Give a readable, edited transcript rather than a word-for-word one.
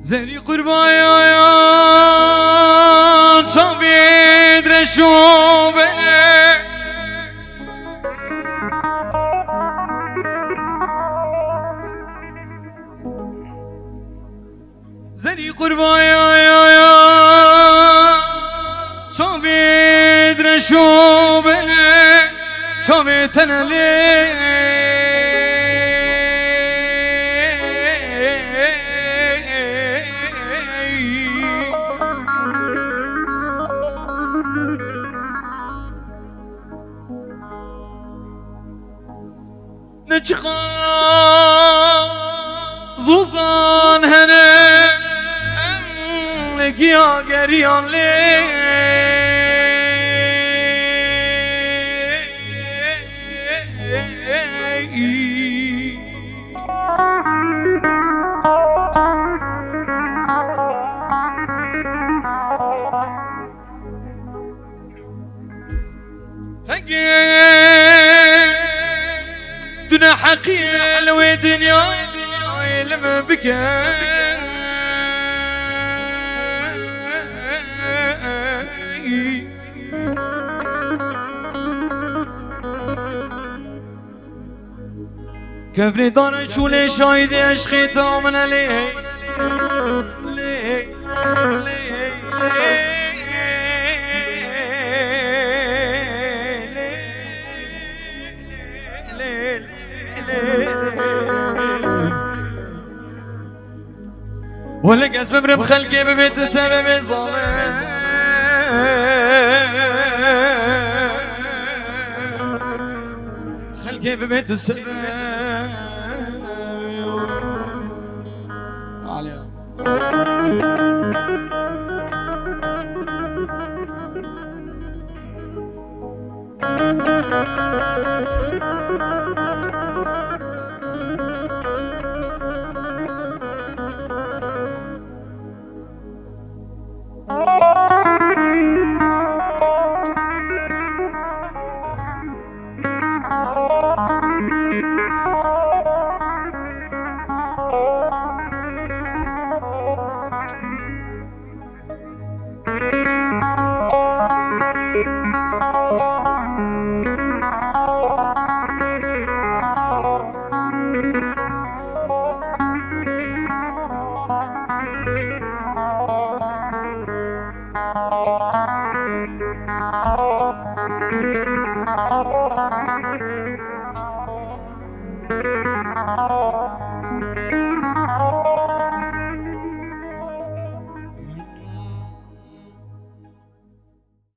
زری قربایا تا بیدرشو بله زری قربایا تا بیدرشو بله تا بیتنلی نچقا زوزان هنه لگیا گریان لی دنا حقيقة لو الدنيا لما بكى كفري دار شولي شايد عشقي طامن ليه ليه ليه ولك اسباب رب خلقي ببيت السبب ظالم خلقي ببيت السبب عليا Oh